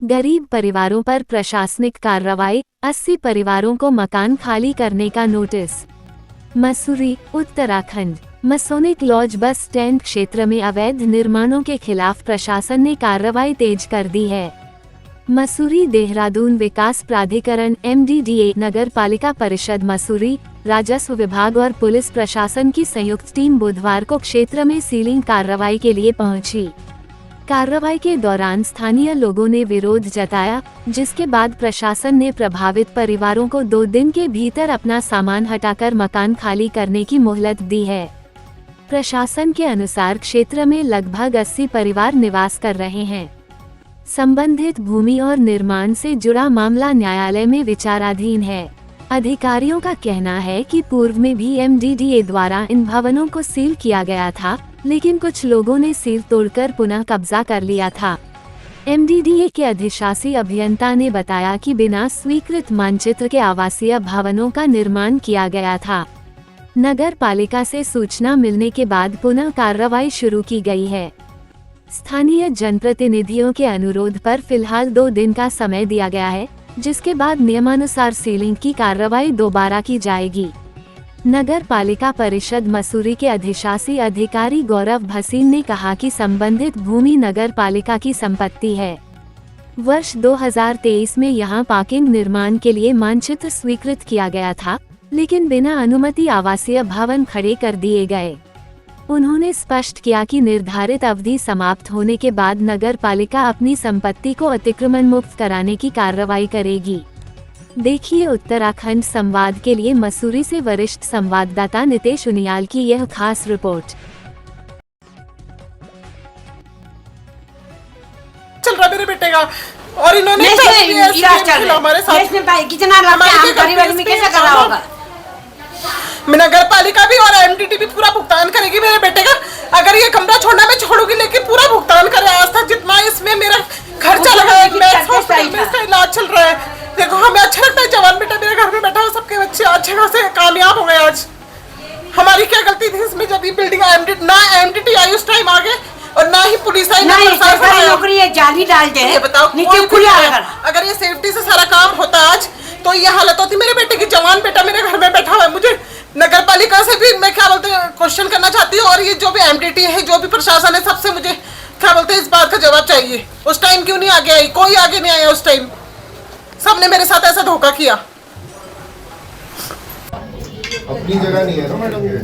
गरीब परिवारों पर प्रशासनिक कार्रवाई, 80 परिवारों को मकान खाली करने का notice. Mussoorie, Uttarakhand. Masonic lodge bus stand क्षेत्र में अवैध निर्माणों के खिलाफ प्रशासन ने कार्रवाई तेज कर दी है। मसूरी देहरादून विकास प्राधिकरण MDDA, नगर पालिका परिषद मसूरी, राजस्व विभाग और पुलिस प्रशासन की संयुक्त टीम बुधवार को क्षेत्र में सीलिंग कार्रवाई के लिए पहुंची। कार्रवाई के दौरान स्थानीय लोगों ने विरोध जताया, जिसके बाद प्रशासन ने प्रभावित परिवारों को 2 दिन के भीतर अपना सामान हटाकर मकान खाली करने की मोहलत दी है। प्रशासन के अनुसार क्षेत्र में लगभग 80 परिवार निवास कर रहे हैं। संबंधित भूमि और निर्माण से जुड़ा मामला न्यायालय में विचाराधीन है। अधिकारियों का कहना है कि पूर्व में भी MDDA द्वारा इन भवनों को सील किया गया था, लेकिन कुछ लोगों ने सील तोड़कर पुनः कब्जा कर लिया था। MDDA के अधिशासी अभियंता ने बताया कि बिना स्वीकृत मानचित्र के आवासीय भवनों का निर्माण किया गया था। नगर पालिका से सूचना मिलने के बाद पुनः कार्रवाई शुरू की गई है। स्थानीय जनप्रतिनिधियों के अनुरोध पर फिलहाल 2 दिन का समय दिया गया है, जिसके बाद नियमानुसार सीलिंग की कार्रवाई दोबारा की जाएगी। नगर पालिका परिषद मसूरी के अधिशासी अधिकारी गौरव भसीन ने कहा कि संबंधित भूमि नगर पालिका की संपत्ति है। वर्ष 2023 में यहां पार्किंग निर्माण के लिए मानचित्र स्वीकृत किया गया था, लेकिन बिना अनुमति आवासीय भवन खड़े कर दिए गए। उन्होंने स्पष्ट किया कि निर्धारित अवधि समाप्त होने के बाद नगर पालिका अपनी संपत्ति को अतिक्रमण मुक्त कराने की कार्रवाई करेगी। देखिए उत्तराखंड संवाद के लिए मसूरी से वरिष्ठ संवाददाता नितेश उनियाल की यह खास रिपोर्ट। चल रहा मेरे बेटे का, और इन्होंने हमारे साथ नगर पालिका भी और MDDA भी पूरा भुगतान करेगी मेरे बेटे का। अगर ये कमरा छोड़ना मैं छोड़ूंगी, लेकिन पूरा भुगतान करे। आज तक जितना इसमें मेरा खर्चा लगा है, इसका इलाज चल रहा है। देखो हमें अच्छा लगता है, जवान बेटा मेरे घर में बैठा हो, सबके बच्चे अच्छे खासे कामयाब हो गए। आज हमारी क्या गलती थी इसमें? जब ये बिल्डिंग MDDA आई उस टाइम आगे, और ना ही पुलिस आई, ना नौकरी जाली डालते हैं। बताओ नीचे खुला। अगर ये सेफ्टी से सारा काम होता आज, तो ये हालत होती। मेरे बेटे की जवान बेटा मेरे घर में बैठा हुआ है। मुझे नगर पालिका से भी मैं क्या बोलते हैं क्वेश्चन करना चाहती हूँ, और ये जो भी MDDA है, जो भी प्रशासन है, सबसे मुझे क्या बोलते हैं इस बात का जवाब चाहिए। उस टाइम क्यों नहीं आगे आई? कोई आगे नहीं आया उस टाइम। सबने मेरे साथ ऐसा धोखा किया। अपनी जगह नहीं है ना मैडम ये।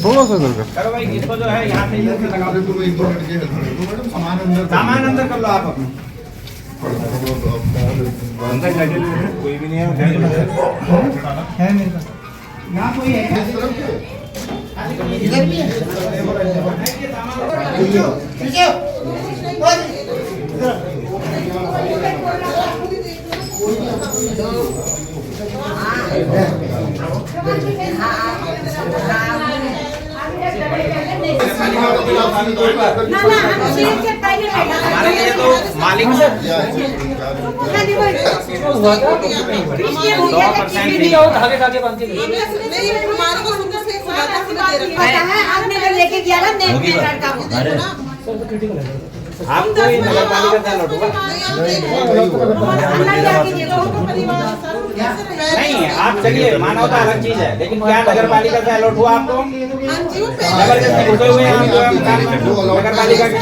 थोड़ा सा इधर का इसको जो है यहाँ पे सामान अंदर कर लो आप अपना। कोई भी नहीं है मेरे पास। यहाँ कोई है इधर भी है। हमारे लिए तो मालिक 100% आपको नगर पालिका का लौटूंगा नहीं। आप चलिए, मानवता अलग चीज है, लेकिन क्या नगर पालिका का अलॉट हुआ आपको? जबरदस्ती घुसे हुए हैं नगर पालिका के।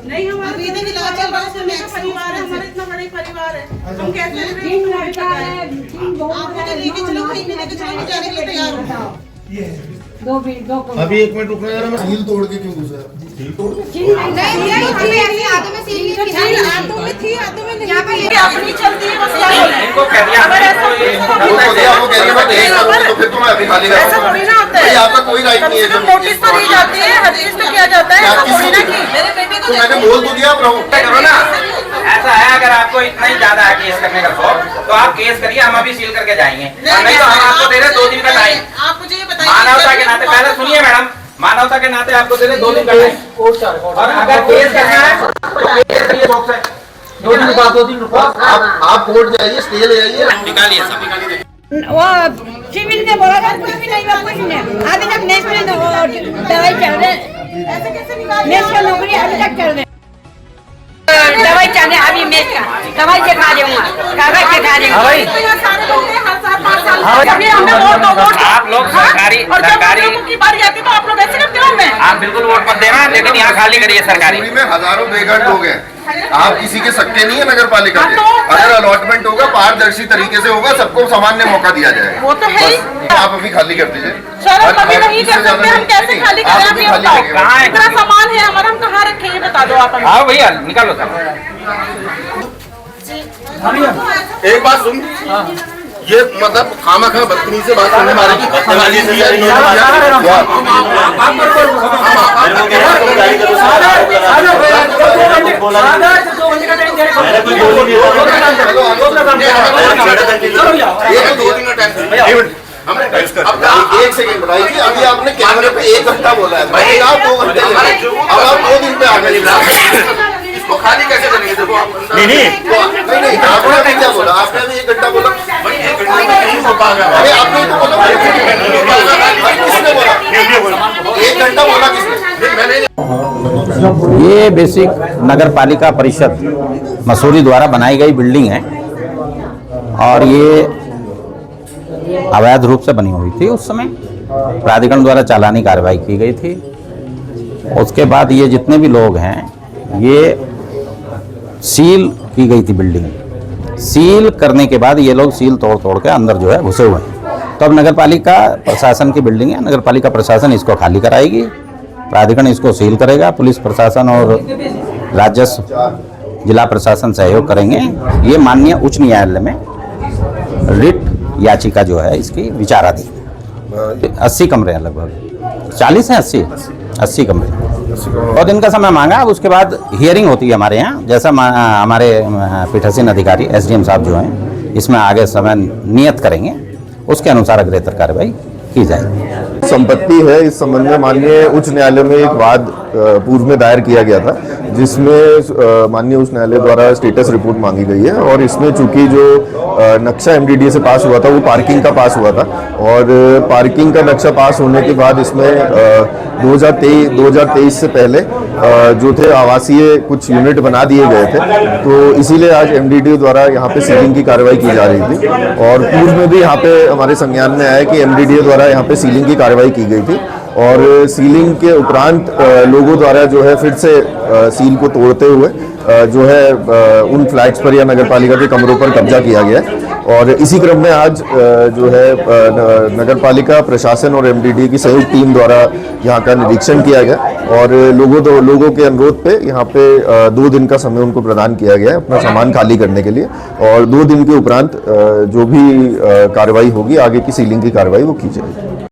नहीं हम अभी इधर इलाज चल रहा है, परिवार है हमारा, इतना बड़ा परिवार है, हम कैसे आप मुझे लेके चलो, कहीं भी लेके चलो, जाने के लिए तैयार हो। अभी 1 मिनट रुकना यार, मैं सील तोड़ के क्यों घुसा? सील तोड़ के नहीं आधों में सील आधों में थी, आधों में नहीं। यहाँ पे अपनी चलती है बस। इनको कह दिया वो कह दिया मैं देख रहा हूं, तो फिर तो मैं अभी खाली ऐसा थोड़ी ना होता है। यहाँ पर कोई राइट नहीं है। जब नोटिस तो दी जाती है, हर चीज तो किया जाता है। ऐसा थोड़ी ना कि मेरे बेटे को मैंने बोल तो दिया, आप रहो करो ना। ऐसा है, अगर आपको इतना ही ज्यादा है केस करने का शौक तो आप केस करिए, हम अभी सील करके जाएंगे। नहीं तो हम आपको दे रहे 2 दिन का टाइम। आप मुझे ये बताइए, मानवता के नाते, पहले सुनिए मैडम, मानवता के नाते आपको दे रहे 2 दिन का टाइम। और अगर केस करना है तो केस करिए, बॉक्स है 2 दिन के बाद 2 दिन रुको, आप कोर्ट जाइए, स्टे ले आइए, निकालिए सब। वो सिविल ने बोला था कुछ भी नहीं हुआ, कुछ नहीं। अभी तक नेक्स्ट में दवाई चल रहे, ऐसे कैसे निकाल नेक्स्ट का नौकरी अभी तक चल रहे, दवाई चल रहे, अभी नेक्स्ट का दवाई दिखा दूंगा, कागज दिखा दूंगा। सारे लोग हैं, हर साल 5 साल जब हमने वोट आप लोग सरकारी और जब आप लोगों की बारी आती है तो आप लोग ऐसे करते हो। मैं आप बिल्कुल वोट मत देना, लेकिन यहाँ खाली करिए सरकारी। में हजारों बेघर लोग हैं, आप किसी के सकते नहीं है नगर पालिका के। अगर अलॉटमेंट होगा पारदर्शी तरीके से होगा, सबको सामान्य मौका दिया जाएगा। वो तो है ही। आप अभी खाली कर दीजिए। सर हम अभी नहीं कर सकते, हम कैसे खाली करें? आप ये बताओ, कहाँ है? इतना सामान है हमारा, हम कहाँ रखें ये बता दो आप हमें। आओ भैया निकालो सब। एक बात सुन, ये मतलब खामा-खा बदतमीजी से बात करने वाले की बदतमीजी से एक सेकंड बताइए, अभी आपने कैमरे पे 1 घंटा बोला है, भाई आप 2 घंटे, अब आप 2 दिन पे आ गए। इसको खाली कैसे करेंगे? देखो आप नहीं आपने अभी क्या बोला? आपने अभी 1 घंटा बोला, भाई 1 घंटा में नहीं हो पाएगा। अरे आपने तो बोला किसने बोला? 1 घंटा बोला किसने? ये बेसिक नगर पालिका परिषद मसूरी द्वारा बनाई गई बिल्डिंग है और ये अवैध रूप से बनी हुई थी। उस समय प्राधिकरण द्वारा चालानी कार्रवाई की गई थी। उसके बाद ये जितने भी लोग हैं ये सील की गई थी बिल्डिंग। सील करने के बाद ये लोग सील तोड़ तोड़ के अंदर जो है घुसे हुए हैं। तो अब नगर पालिका प्रशासन की बिल्डिंग है, नगर पालिका प्रशासन इसको खाली कराएगी, प्राधिकरण इसको सील करेगा, पुलिस प्रशासन और राजस्व जिला प्रशासन सहयोग करेंगे। ये माननीय उच्च न्यायालय में रिट याचिका जो है इसकी विचाराधीन। 80 कमरे हैं, लगभग 40 हैं, 80 कमरे और दिन का समय मांगा। अब उसके बाद हियरिंग होती है हमारे यहाँ, जैसा हमारे पीठासीन अधिकारी SDM साहब जो हैं इसमें आगे समय नियत करेंगे, उसके अनुसार अग्रेतर कार्रवाई की जाएगी। संपत्ति है, इस संबंध में माननीय उच्च न्यायालय में एक वाद पूर्व में दायर किया गया था, जिसमें माननीय उच्च न्यायालय द्वारा स्टेटस रिपोर्ट मांगी गई है। और इसमें चूंकि जो नक्शा MDDA से पास हुआ था वो पार्किंग का पास हुआ था, और पार्किंग का नक्शा पास होने के बाद इसमें 2023 से पहले जो थे आवासीय कुछ यूनिट बना दिए गए थे, तो इसीलिए आज MDDA द्वारा यहाँ पे सीलिंग की कार्रवाई की जा रही थी। और पूर्व में भी यहाँ पे हमारे संज्ञान में आया कि MDDA द्वारा यहाँ पे सीलिंग की कार्रवाई की गई थी, और सीलिंग के उपरांत लोगों द्वारा जो है फिर से सील को तोड़ते हुए जो है उन फ्लैट्स पर या नगर पालिका के कमरों पर कब्जा किया गया है। और इसी क्रम में आज जो है नगर पालिका प्रशासन और MDDA की संयुक्त टीम द्वारा यहाँ का निरीक्षण किया गया, और लोगों के अनुरोध पे यहाँ पे 2 दिन का समय उनको प्रदान किया गया है अपना सामान खाली करने के लिए। और 2 दिन के उपरांत जो भी कार्रवाई होगी, आगे की सीलिंग की कार्रवाई वो की जाएगी।